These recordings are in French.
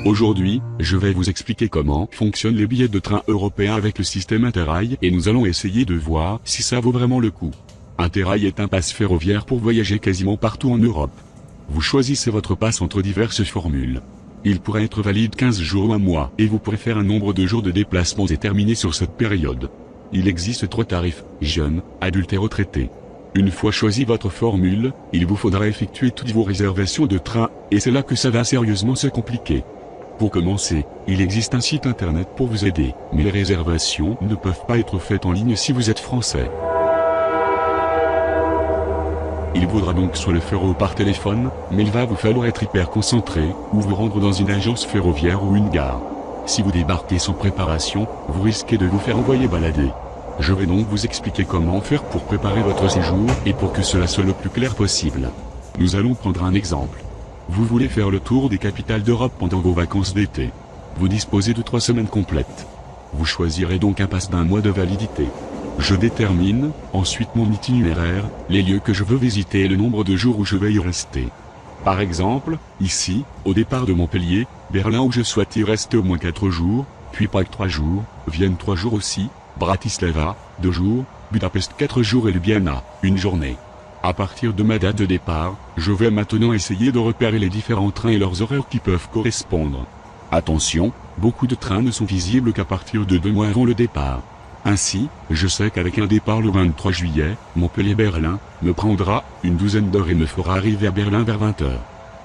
Aujourd'hui, je vais vous expliquer comment fonctionnent les billets de train européens avec le système Interrail et nous allons essayer de voir si ça vaut vraiment le coup. Interrail est un pass ferroviaire pour voyager quasiment partout en Europe. Vous choisissez votre pass entre diverses formules. Il pourrait être valide 15 jours ou un mois et vous pourrez faire un nombre de jours de déplacement déterminé sur cette période. Il existe 3 tarifs, jeunes, adultes et retraités. Une fois choisi votre formule, il vous faudra effectuer toutes vos réservations de train, et c'est là que ça va sérieusement se compliquer. Pour commencer, il existe un site internet pour vous aider, mais les réservations ne peuvent pas être faites en ligne si vous êtes français. Il vaudra donc soit le faire par téléphone, mais il va vous falloir être hyper concentré, ou vous rendre dans une agence ferroviaire ou une gare. Si vous débarquez sans préparation, vous risquez de vous faire envoyer balader. Je vais donc vous expliquer comment faire pour préparer votre séjour, et pour que cela soit le plus clair possible. Nous allons prendre un exemple. Vous voulez faire le tour des capitales d'Europe pendant vos vacances d'été. Vous disposez de 3 semaines complètes. Vous choisirez donc un pass d'1 mois de validité. Je détermine, ensuite mon itinéraire, les lieux que je veux visiter et le nombre de jours où je vais y rester. Par exemple, ici, au départ de Montpellier, Berlin où je souhaite y rester au moins 4 jours, puis Prague 3 jours, Vienne 3 jours aussi, Bratislava, 2 jours, Budapest 4 jours et Ljubljana, 1 journée. À partir de ma date de départ, je vais maintenant essayer de repérer les différents trains et leurs horaires qui peuvent correspondre. Attention, beaucoup de trains ne sont visibles qu'à partir de 2 mois avant le départ. Ainsi, je sais qu'avec un départ le 23 juillet, Montpellier-Berlin me prendra une douzaine d'heures et me fera arriver à Berlin vers 20 h.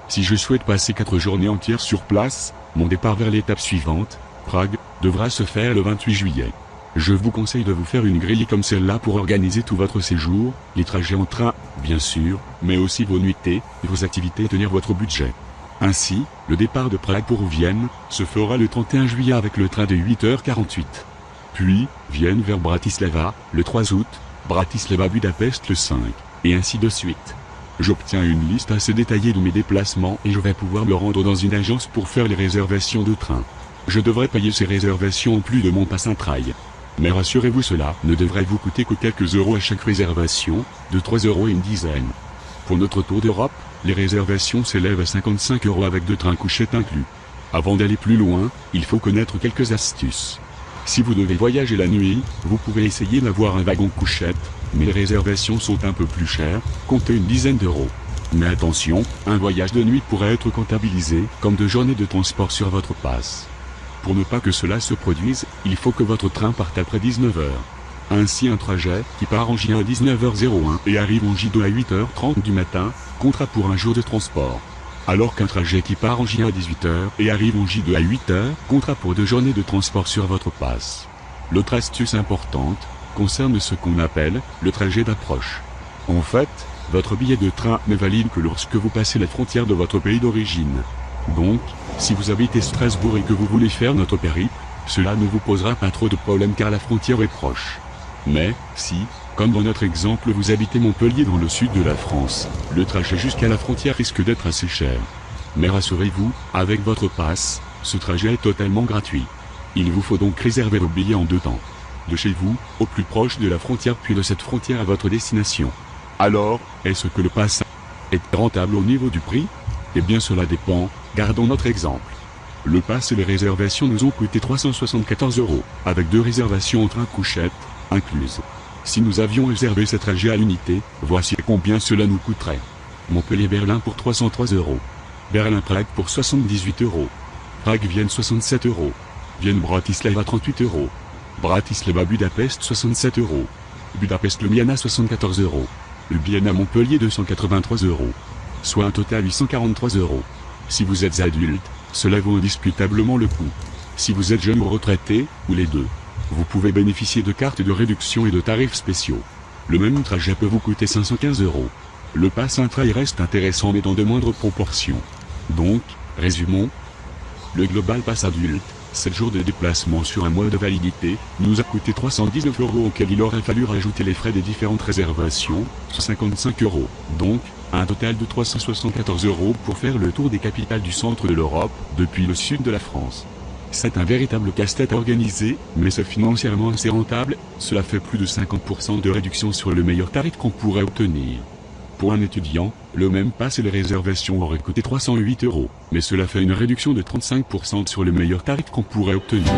Si je souhaite passer 4 journées entières sur place, mon départ vers l'étape suivante, Prague, devra se faire le 28 juillet. Je vous conseille de vous faire une grille comme celle-là pour organiser tout votre séjour, les trajets en train, bien sûr, mais aussi vos nuitées, vos activités et tenir votre budget. Ainsi, le départ de Prague pour Vienne se fera le 31 juillet avec le train de 8h48. Puis, Vienne vers Bratislava, le 3 août, Bratislava-Budapest le 5, et ainsi de suite. J'obtiens une liste assez détaillée de mes déplacements et je vais pouvoir me rendre dans une agence pour faire les réservations de train. Je devrais payer ces réservations en plus de mon pass Interrail. Mais rassurez-vous, cela ne devrait vous coûter que quelques euros à chaque réservation, de 3 € et une dizaine. Pour notre tour d'Europe, les réservations s'élèvent à 55 € avec 2 trains couchettes inclus. Avant d'aller plus loin, il faut connaître quelques astuces. Si vous devez voyager la nuit, vous pouvez essayer d'avoir un wagon couchette, mais les réservations sont un peu plus chères, comptez une dizaine d'euros. Mais attention, un voyage de nuit pourrait être comptabilisé comme 2 journées de transport sur votre pass. Pour ne pas que cela se produise, il faut que votre train parte après 19 h. Ainsi un trajet qui part en J1 à 19h01 et arrive en J2 à 8h30 du matin, comptera pour un jour de transport. Alors qu'un trajet qui part en J1 à 18 h et arrive en J2 à 8 h comptera pour 2 journées de transport sur votre pass. L'autre astuce importante concerne ce qu'on appelle le trajet d'approche. En fait, votre billet de train n'est valide que lorsque vous passez la frontière de votre pays d'origine. Donc, si vous habitez Strasbourg et que vous voulez faire notre périple, cela ne vous posera pas trop de problèmes car la frontière est proche. Mais, si, comme dans notre exemple, vous habitez Montpellier dans le sud de la France, le trajet jusqu'à la frontière risque d'être assez cher. Mais rassurez-vous, avec votre pass, ce trajet est totalement gratuit. Il vous faut donc réserver vos billets en 2 temps. De chez vous, au plus proche de la frontière puis de cette frontière à votre destination. Alors, est-ce que le pass est rentable au niveau du prix ? Eh bien cela dépend, gardons notre exemple. Le pass et les réservations nous ont coûté 374 €, avec 2 réservations en train couchette, incluses. Si nous avions réservé ce trajet à l'unité, voici combien cela nous coûterait. Montpellier-Berlin pour 303 €. Berlin-Prague pour 78 €. Prague-Vienne 67 €. Vienne-Bratislava 38 €. Bratislava-Budapest 67 €. Budapest-Ljubljana 74 €. Ljubljana-Montpellier 283 €. Soit un total 843 €. Si vous êtes adulte, cela vaut indiscutablement le coup. Si vous êtes jeune ou retraité, ou les deux, vous pouvez bénéficier de cartes de réduction et de tarifs spéciaux. Le même trajet peut vous coûter 515 €. Le pass Interrail reste intéressant mais dans de moindres proportions. Donc, résumons. Le Global Pass adulte, 7 jours de déplacement sur un mois de validité, nous a coûté 319 € auquel il aurait fallu rajouter les frais des différentes réservations, 55 €. Donc, un total de 374 € pour faire le tour des capitales du centre de l'Europe, depuis le sud de la France. C'est un véritable casse-tête à organiser, mais c'est financièrement assez rentable, cela fait plus de 50% de réduction sur le meilleur tarif qu'on pourrait obtenir. Pour un étudiant, le même pass et les réservations auraient coûté 308 €, mais cela fait une réduction de 35% sur le meilleur tarif qu'on pourrait obtenir.